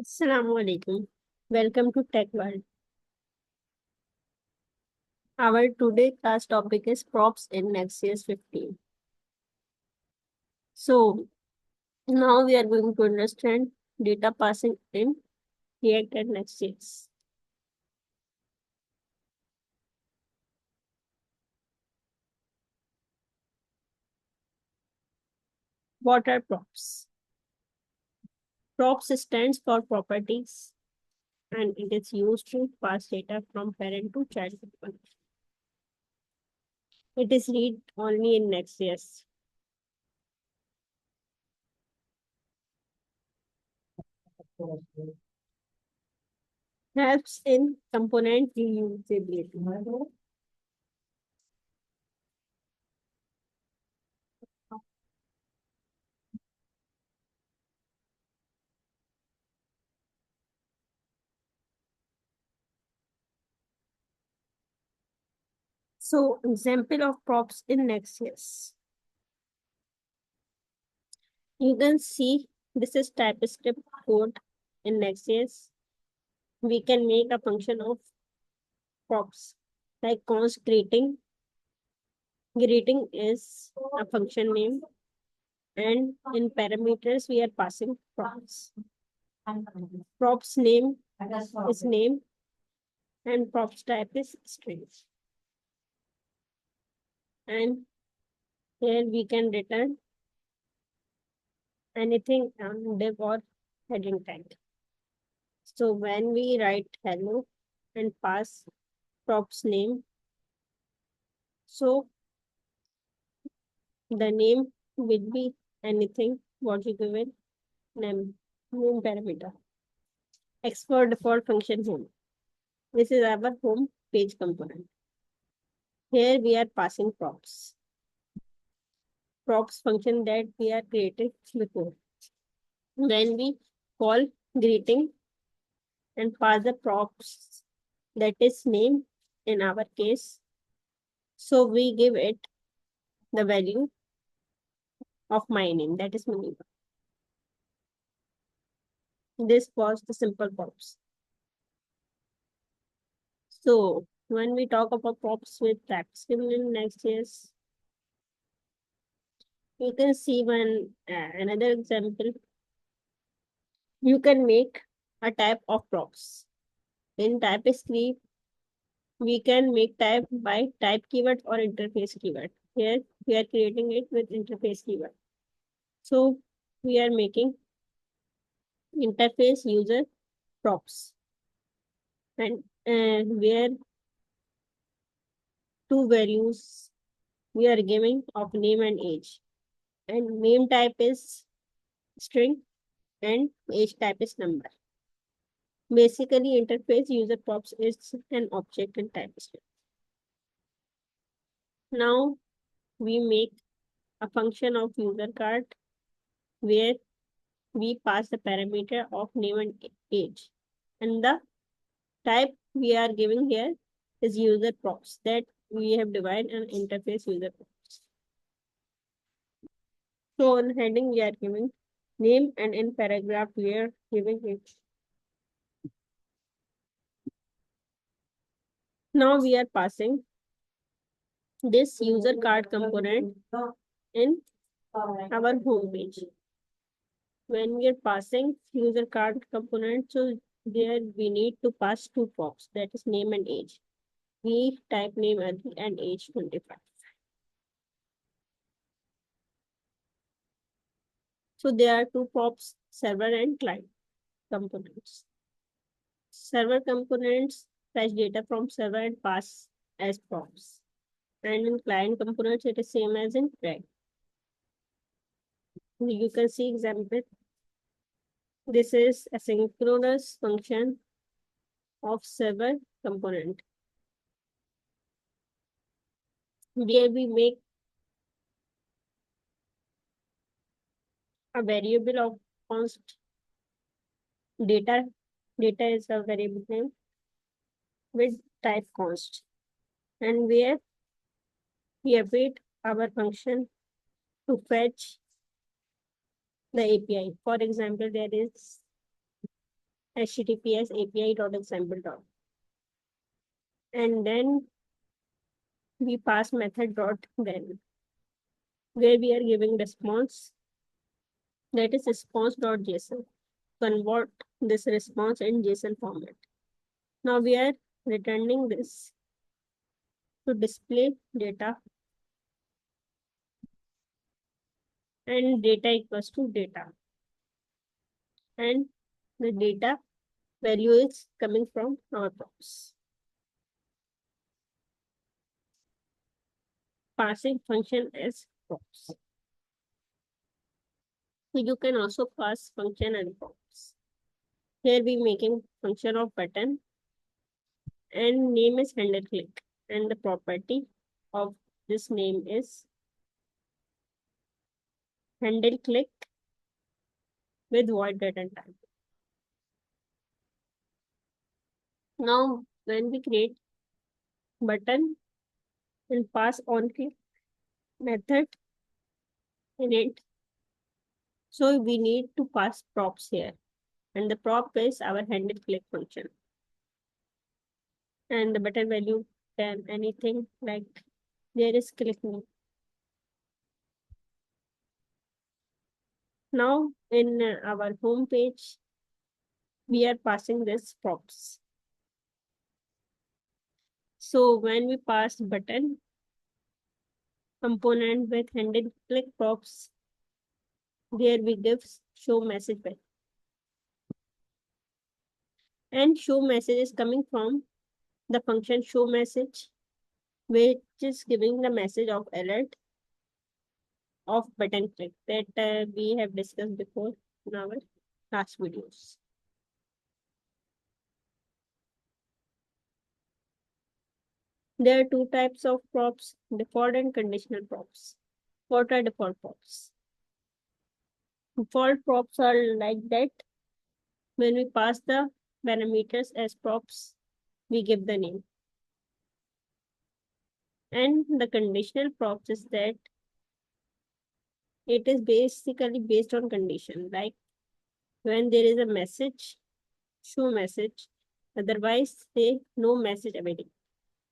Assalamu alaikum. Welcome to Tech World. Our today class topic is props in nextjs 15. So now we are going to understand data passing in React and Next.js. What are props? Props stands for properties and it is used to pass data from parent to child component. It is read only in Next.js. Helps in component reusability. So example of props in Next.js. You can see this is typescript code in Nextjs. We can make a function of props like const greeting. Greeting is a function name, and in parameters we are passing props. Props name is name, and props type is string. And here we can return anything on div or heading tag. So when we write hello and pass props name, so the name will be anything what you give it name parameter. Export default function home. This is our home page component. Here we are passing props. Props function that we are created before. When we call greeting and pass the props that is name in our case. So we give it the value of my name that is Maniba. This was the simple props. So when we talk about props with TypeScript in Next.js, you can see another example. You can make a type of props. In TypeScript, we can make type by type keyword or interface keyword. Here we are creating it with interface keyword. So we are making interface user props, and where two values we are giving of name and age, and name type is string and age type is number. Basically, interface user props is an object in TypeScript. Now we make a function of user card where we pass the parameter of name and age, and the type we are giving here is user props that we have divided an interface user props. So on heading we are giving name, and in paragraph we are giving it. Now we are passing this user card component in our home page. When we are passing user card component, so there we need to pass two props, that is name and age. We type name and age 25. So there are two props, server and client components. Server components fetch data from server and pass as props. And in client components, it is same as in React. You can see example. This is a synchronous function of server component, where we make a variable of const data. Data is a variable name with type const, and where we await our function to fetch the API. For example, there is https api.example. And then we pass method dot then, where we are giving response, that is response.json. Convert this response in JSON format. Now we are returning this to display data, and data equals to data, and the data value is coming from our props. Passing function as props. So you can also pass function and props. Here we making function of button, and name is handle click, and the property of this name is handle click with void return type. Now when we create button and pass on click method in it, so we need to pass props here, and the prop is our handle click function, and the button value can anything like there is click me. Now in our home page, we are passing this props. So when we pass button component with handle click props, there we give show message back. And show message is coming from the function show message, which is giving the message of alert of button click that we have discussed before in our last videos. There are two types of props, default and conditional props. What are default props? Default props are like that. When we pass the parameters as props, we give the name. And the conditional props is that it is basically based on condition. Like when there is a message, show message. Otherwise, say no message available.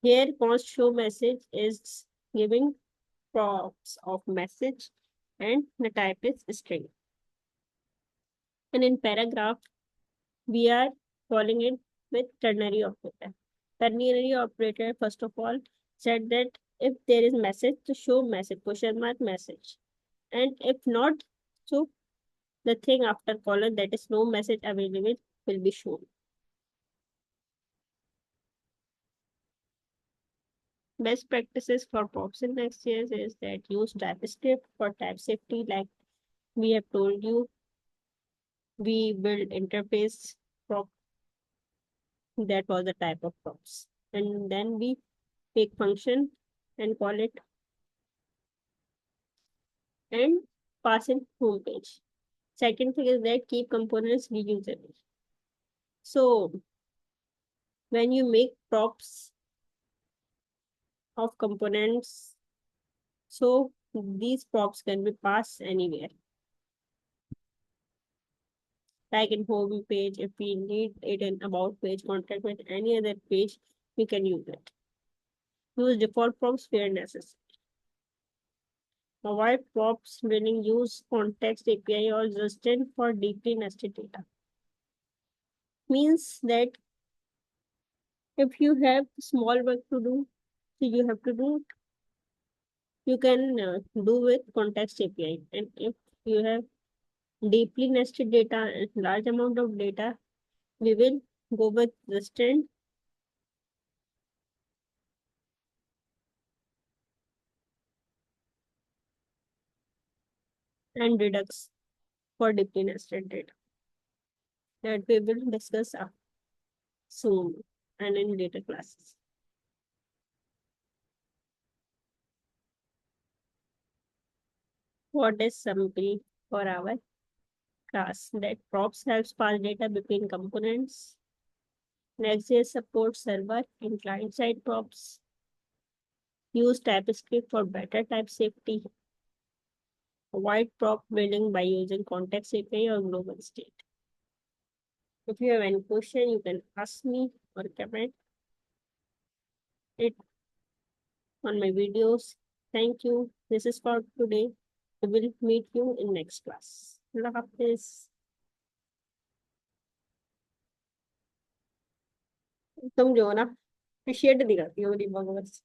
Here, const show message is giving props of message, and the type is string. And in paragraph, we are calling it with ternary operator. Ternary operator, first of all, said that if there is message, to show message, question mark message. And if not, so the thing after colon, that is no message available, will be shown. Best practices for props in nextjs is that use typescript for type safety. Like we have told you, we build interface prop, that was the type of props, and then we take function and call it and pass in home page. Second thing is that keep components reusable. So when you make props of components, so these props can be passed anywhere. Like in home page, if we need it in about page, contact with any other page, we can use it. Use default props where necessary. Avoid props when you use context API or Justin for deeply nested data. Means that if you have small work to do, so you have to do, you can do with context API. And if you have deeply nested data and large amount of data, we will go with Justin and Redux for deeply nested data, that we will discuss soon and in later classes. What is summary for our class? That props helps pass data between components. Nextjs supports server and client-side props. Use TypeScript for better type safety. Avoid prop building by using context API or global state. If you have any question, you can ask me or comment it on my videos. Thank you. This is for today. I will meet you in next class. Allah Hafiz. तुम जो हो ना, appreciate नहीं करती हो मेरी भगवत